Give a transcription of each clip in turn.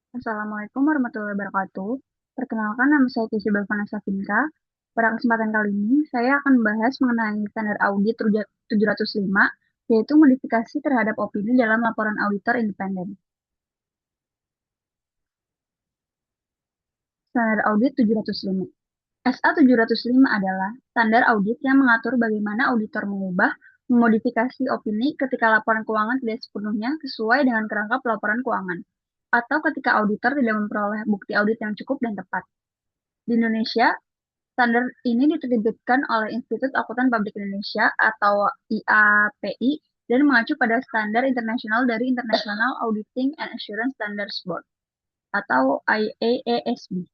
Assalamualaikum warahmatullahi wabarakatuh. Perkenalkan, nama saya Tizi Balvanessa Finka. Pada kesempatan kali ini, saya akan membahas mengenai standar audit 705, yaitu modifikasi terhadap opini dalam laporan auditor independen. Standar audit 705. SA 705 adalah standar audit yang mengatur bagaimana auditor mengubah, memodifikasi opini ketika laporan keuangan tidak sepenuhnya sesuai dengan kerangka pelaporan keuangan, atau ketika auditor tidak memperoleh bukti audit yang cukup dan tepat. Di Indonesia, standar ini diterbitkan oleh Institut Akuntan Publik Indonesia atau IAPI dan mengacu pada standar internasional dari International Auditing and Assurance Standards Board atau IAASB.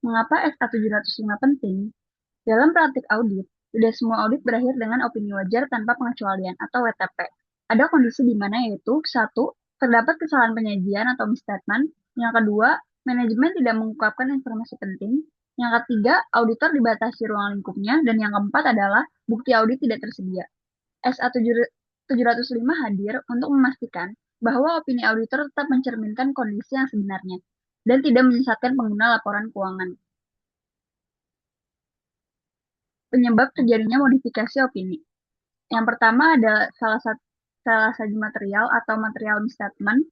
Mengapa SA 705 penting? Dalam praktik audit, tidak semua audit berakhir dengan opini wajar tanpa pengecualian atau WTP. Ada kondisi di mana yaitu, satu, terdapat kesalahan penyajian atau misstatement. Yang kedua, manajemen tidak mengungkapkan informasi penting. Yang ketiga, auditor dibatasi ruang lingkupnya. Dan yang keempat adalah bukti audit tidak tersedia. SA 705 hadir untuk memastikan bahwa opini auditor tetap mencerminkan kondisi yang sebenarnya dan tidak menyesatkan pengguna laporan keuangan. Penyebab terjadinya modifikasi opini. Yang pertama adalah salah saji material atau material misstatement.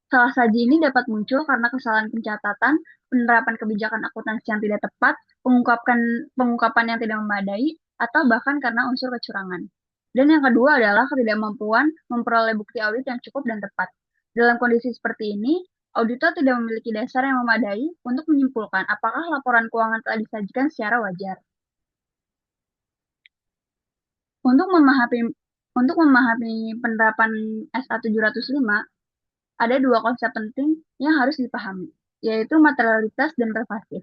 Salah saji ini dapat muncul karena kesalahan pencatatan, penerapan kebijakan akuntansi yang tidak tepat, pengungkapan yang tidak memadai, atau bahkan karena unsur kecurangan. Dan yang kedua adalah ketidakmampuan memperoleh bukti audit yang cukup dan tepat. Dalam kondisi seperti ini, auditor tidak memiliki dasar yang memadai untuk menyimpulkan apakah laporan keuangan telah disajikan secara wajar. Untuk memahami untuk memahami penerapan SA 705, ada dua konsep penting yang harus dipahami, yaitu materialitas dan pervasif.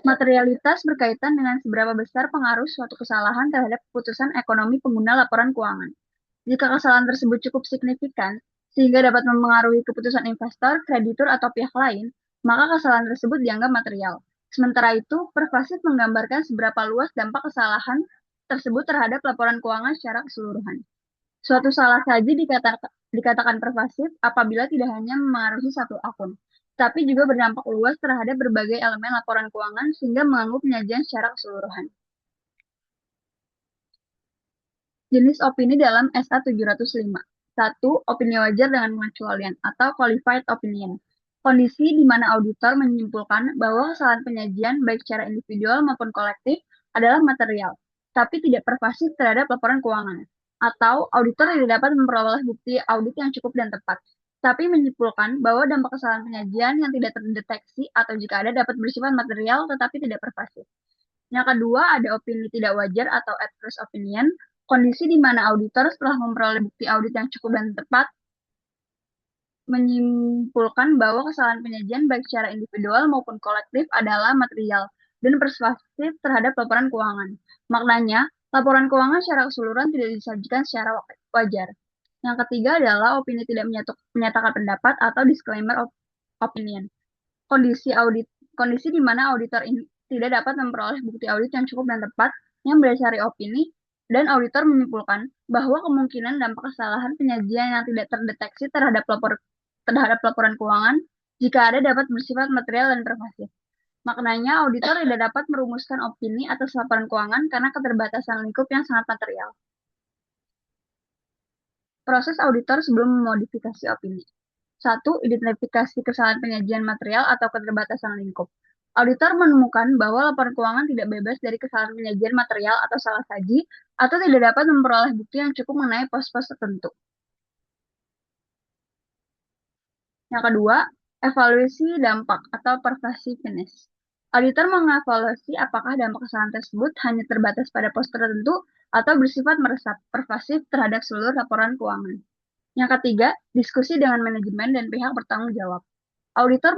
Materialitas berkaitan dengan seberapa besar pengaruh suatu kesalahan terhadap keputusan ekonomi pengguna laporan keuangan. Jika kesalahan tersebut cukup signifikan, sehingga dapat mempengaruhi keputusan investor, kreditur, atau pihak lain, maka kesalahan tersebut dianggap material. Sementara itu, pervasif menggambarkan seberapa luas dampak kesalahan tersebut terhadap laporan keuangan secara keseluruhan. Suatu salah saji dikatakan pervasif apabila tidak hanya memengaruhi satu akun, tapi juga berdampak luas terhadap berbagai elemen laporan keuangan sehingga mengganggu penyajian secara keseluruhan. Jenis opini dalam SA 705. 1. Opini wajar dengan pengecualian atau qualified opinion. Kondisi di mana auditor menyimpulkan bahwa kesalahan penyajian baik secara individual maupun kolektif adalah material, tapi tidak pervasif terhadap laporan keuangan. Atau auditor tidak dapat memperoleh bukti audit yang cukup dan tepat, tapi menyimpulkan bahwa dampak kesalahan penyajian yang tidak terdeteksi atau jika ada dapat bersifat material tetapi tidak pervasif. Yang kedua, ada opini tidak wajar atau adverse opinion, kondisi di mana auditor setelah memperoleh bukti audit yang cukup dan tepat, menyimpulkan bahwa kesalahan penyajian baik secara individual maupun kolektif adalah material dan persuasif terhadap laporan keuangan. Maknanya, laporan keuangan secara keseluruhan tidak disajikan secara wajar. Yang ketiga adalah opini tidak menyatakan pendapat atau disclaimer opinion. Kondisi di mana auditor ini tidak dapat memperoleh bukti audit yang cukup dan tepat yang berdasari opini dan auditor menyimpulkan bahwa kemungkinan dampak kesalahan penyajian yang tidak terdeteksi terhadap laporan keuangan jika ada dapat bersifat material dan pervasif. Maknanya, auditor tidak dapat merumuskan opini atas laporan keuangan karena keterbatasan lingkup yang sangat material. Proses auditor sebelum memodifikasi opini. 1. Identifikasi kesalahan penyajian material atau keterbatasan lingkup. Auditor menemukan bahwa laporan keuangan tidak bebas dari kesalahan penyajian material atau salah saji, atau tidak dapat memperoleh bukti yang cukup mengenai pos-pos tertentu. Yang kedua, evaluasi dampak atau pervasiveness. Auditor mengevaluasi apakah dampak kesalahan tersebut hanya terbatas pada pos tertentu atau bersifat meresap pervasif terhadap seluruh laporan keuangan. Yang ketiga, diskusi dengan manajemen dan pihak bertanggung jawab. Auditor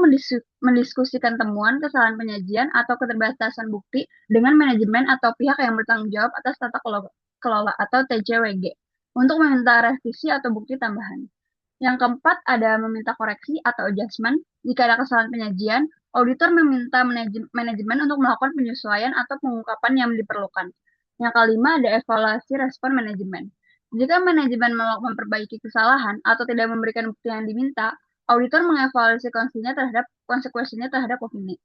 mendiskusikan temuan kesalahan penyajian atau keterbatasan bukti dengan manajemen atau pihak yang bertanggung jawab atas tata kelola atau TCWG untuk meminta revisi atau bukti tambahan. Yang keempat, ada meminta koreksi atau adjustment. Jika ada kesalahan penyajian, auditor meminta manajemen untuk melakukan penyesuaian atau pengungkapan yang diperlukan. Yang kelima, ada evaluasi respon manajemen. Jika manajemen menolak memperbaiki kesalahan atau tidak memberikan bukti yang diminta, auditor mengevaluasi konsekuensinya terhadap opini.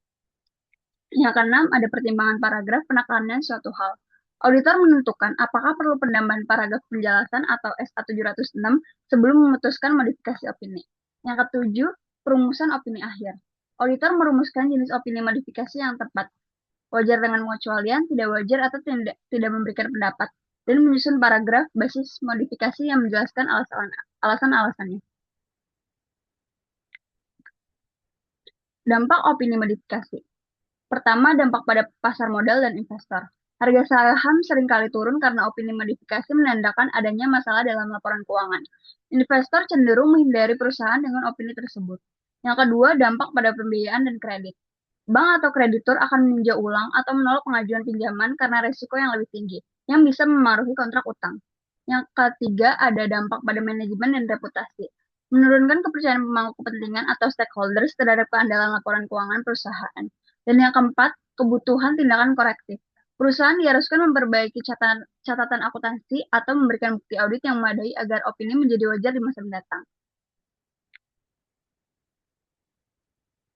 Yang keenam, ada pertimbangan paragraf penekanan suatu hal. Auditor menentukan apakah perlu penambahan paragraf penjelasan atau SA706 sebelum memutuskan modifikasi opini. Yang ketujuh, perumusan opini akhir. Auditor merumuskan jenis opini modifikasi yang tepat, wajar dengan pengecualian, tidak wajar atau tidak memberikan pendapat, dan menyusun paragraf basis modifikasi yang menjelaskan alasan-alasannya. Dampak opini modifikasi. Pertama, dampak pada pasar modal dan investor. Harga saham seringkali turun karena opini modifikasi menandakan adanya masalah dalam laporan keuangan. Investor cenderung menghindari perusahaan dengan opini tersebut. Yang kedua, dampak pada pembiayaan dan kredit. Bank atau kreditur akan meninjau ulang atau menolak pengajuan pinjaman karena risiko yang lebih tinggi, yang bisa memengaruhi kontrak utang. Yang ketiga, ada dampak pada manajemen dan reputasi. Menurunkan kepercayaan pemangku kepentingan atau stakeholders terhadap keandalan laporan keuangan perusahaan. Dan yang keempat, kebutuhan tindakan korektif. Perusahaan diharuskan memperbaiki catatan akuntansi atau memberikan bukti audit yang memadai agar opini menjadi wajar di masa mendatang.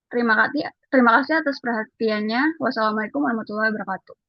Terima kasih atas perhatiannya. Wassalamualaikum warahmatullahi wabarakatuh.